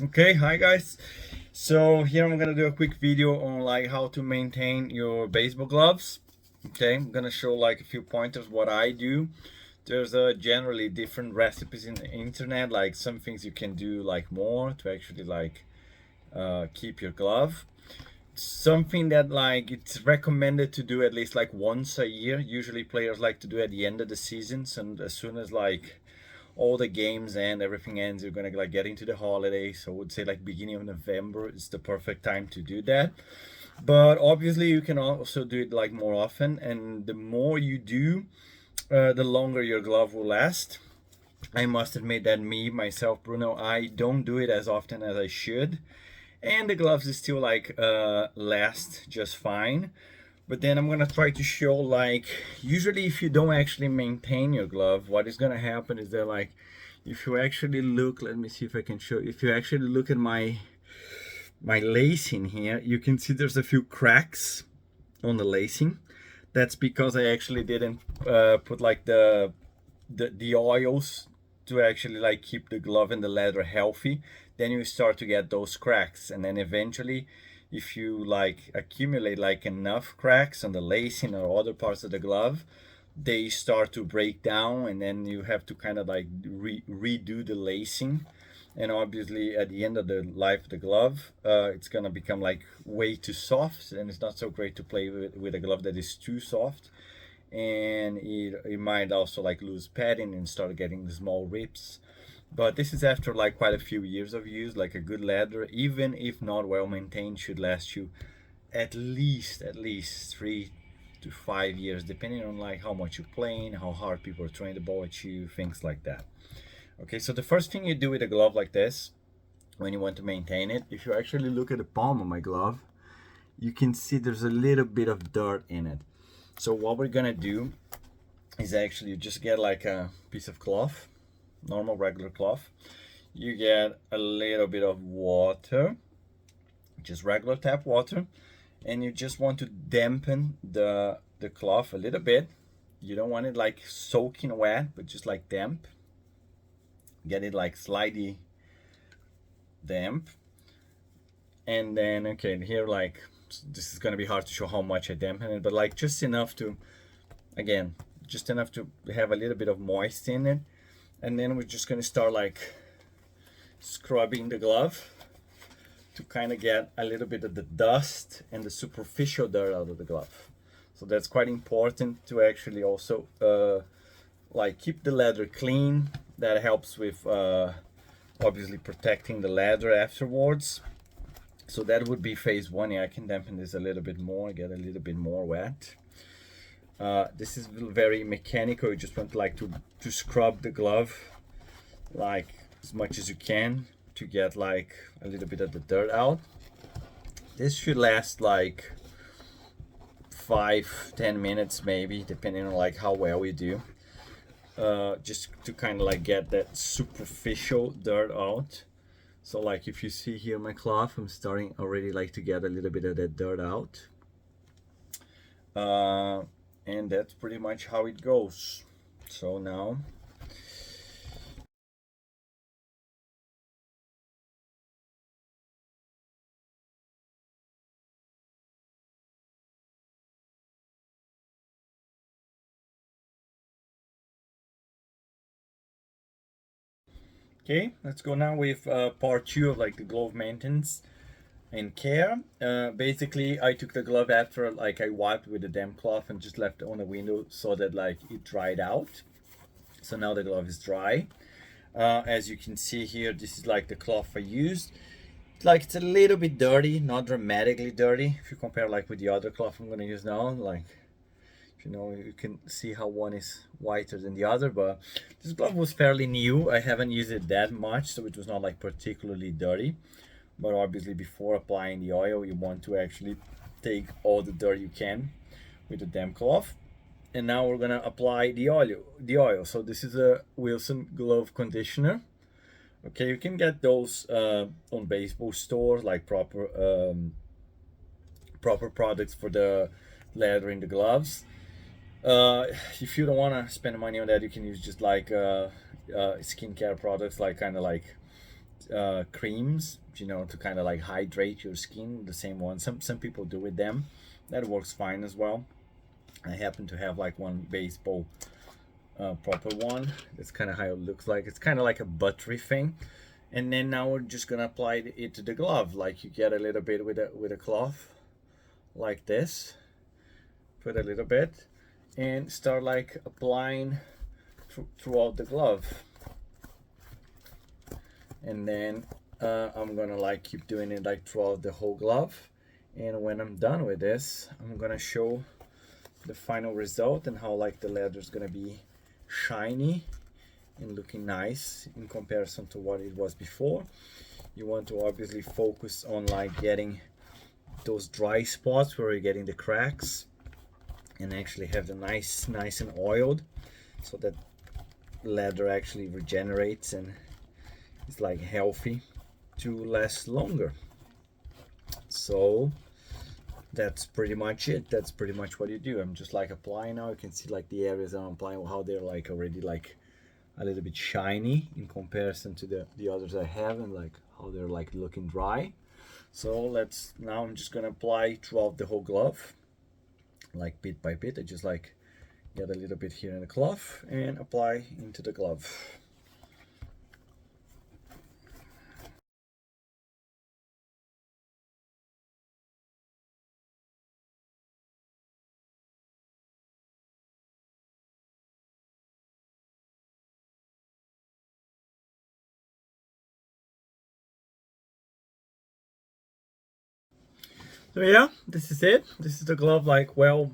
Okay, hi guys. So here I'm gonna do a quick video on like how to maintain your baseball gloves. Okay, I'm gonna show like a few pointers what I do. There's generally different recipes in the internet, like some things you can do like more to actually like keep your glove. Something that like it's recommended to do at least like once a year. Usually players like to do at the end of the seasons, and as soon as like all the games and everything ends, you're gonna like get into the holidays. So I would say like beginning of November is the perfect time to do that. But obviously you can also do it like more often, and the more you do, the longer your glove will last. I must admit that me myself, Bruno, I don't do it as often as I should, and the gloves is still like last just fine. But then I'm gonna try to show like usually if you don't actually maintain your glove, what is gonna happen is that like if you actually look, let me see if I can show. If you actually look at my lacing here, you can see there's a few cracks on the lacing. That's because I actually didn't put like the oils to actually like keep the glove and the leather healthy. Then you start to get those cracks, and then eventually if you like accumulate like enough cracks on the lacing or other parts of the glove, they start to break down, and then you have to kind of like redo the lacing. And obviously at the end of the life of the glove, it's gonna become like way too soft, and it's not so great to play with a glove that is too soft. And it might also like lose padding and start getting small rips. But this is after like quite a few years of use. Like a good leather, even if not well maintained, should last you at least 3 to 5 years, depending on like how much you're playing, how hard people are throwing the ball at you, things like that. Okay, so the first thing you do with a glove like this, when you want to maintain it, if you actually look at the palm of my glove, you can see there's a little bit of dirt in it. So what we're gonna do is actually just get like a piece of cloth, normal regular cloth. You get a little bit of water, just regular tap water, and you just want to dampen the cloth a little bit. You don't want it like soaking wet, but just like damp. Get it like slightly damp. And then okay, here like this is gonna be hard to show how much I dampen it, but like just enough to, again, just enough to have a little bit of moist in it. And then we're just gonna start like scrubbing the glove to kind of get a little bit of the dust and the superficial dirt out of the glove. So that's quite important to actually also like keep the leather clean. That helps with obviously protecting the leather afterwards. So that would be phase one. Yeah, I can dampen this a little bit more, get a little bit more wet. This is very mechanical. You just want like to scrub the glove like as much as you can to get like a little bit of the dirt out. This should last like 5-10 minutes maybe, depending on like how well we do. Just to kind of like get that superficial dirt out. So like if you see here my cloth, I'm starting already like to get a little bit of that dirt out. Uh, and that's pretty much how it goes. So now, okay, let's go now with part two of like the glove maintenance and care. Basically, I took the glove after like I wiped with a damp cloth and just left it on the window so that like it dried out. So now the glove is dry. As you can see here, this is like the cloth I used. Like it's a little bit dirty, not dramatically dirty. If you compare like with the other cloth I'm gonna use now, like you know, you can see how one is whiter than the other. But this glove was fairly new. I haven't used it that much, so it was not like particularly dirty. But obviously before applying the oil, you want to actually take all the dirt you can with the damp cloth. And now we're gonna apply the oil. So this is a Wilson glove conditioner. Okay, you can get those on baseball stores, like proper products for the leather in the gloves. uh, if you don't want to spend money on that, you can use just like skincare products, like kind of like creams, you know, to kind of like hydrate your skin, the same one some people do with them. That works fine as well. I happen to have like one baseball proper one. That's kind of how it looks like. It's kind of like a buttery thing. And then now we're just gonna apply it to the glove. Like you get a little bit with a cloth like this, put a little bit and start like applying throughout the glove. And then I'm gonna like keep doing it like throughout the whole glove. And when I'm done with this, I'm gonna show the final result and how like the leather is gonna be shiny and looking nice in comparison to what it was before. You want to obviously focus on like getting those dry spots where you're getting the cracks, and actually have the nice and oiled, so that leather actually regenerates and is like healthy to last longer. So that's pretty much it. That's pretty much what you do. I'm just like applying now. You can see like the areas I'm applying, how they're like already like a little bit shiny in comparison to the others I have, and like how they're like looking dry. So now I'm just gonna apply throughout the whole glove, like bit by bit. I just like get a little bit here in the cloth and apply into the glove. So yeah, this is it. This is the glove like well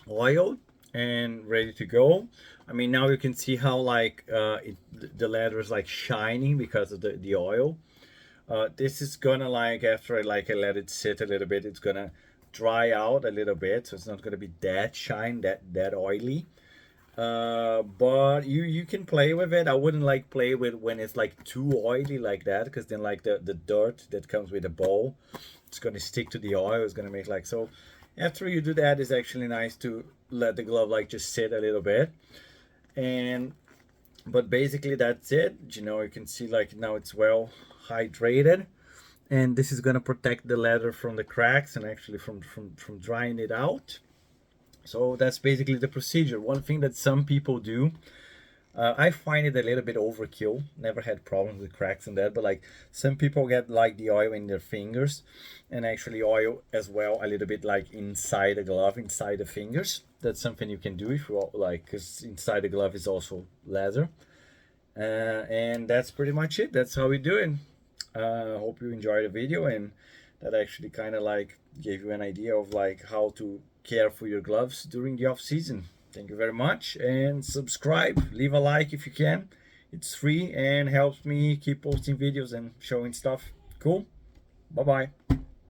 oiled and ready to go. I mean, now you can see how like the leather is like shining because of the oil. This is gonna like, after I let it sit a little bit, it's gonna dry out a little bit, so it's not gonna be that shine, that oily. But you can play with it. I wouldn't like play with when it's like too oily like that, because then like the dirt that comes with the bowl, it's gonna stick to the oil. It's gonna make like, so after you do that, it's actually nice to let the glove like just sit a little bit. And but basically that's it. You know, you can see like now it's well hydrated, and this is gonna protect the leather from the cracks and actually from drying it out. So that's basically the procedure. One thing that some people do, I find it a little bit overkill. Never had problems with cracks and that, but like some people get like the oil in their fingers, and actually oil as well a little bit like inside the glove, inside the fingers. That's something you can do if you like, because inside the glove is also leather. And that's pretty much it. That's how we do it. Hope you enjoyed the video, and that actually kind of like gave you an idea of like how to care for your gloves during the off season. Thank you very much, and subscribe, leave a like if you can. It's free and helps me keep posting videos and showing stuff. Cool. Bye bye.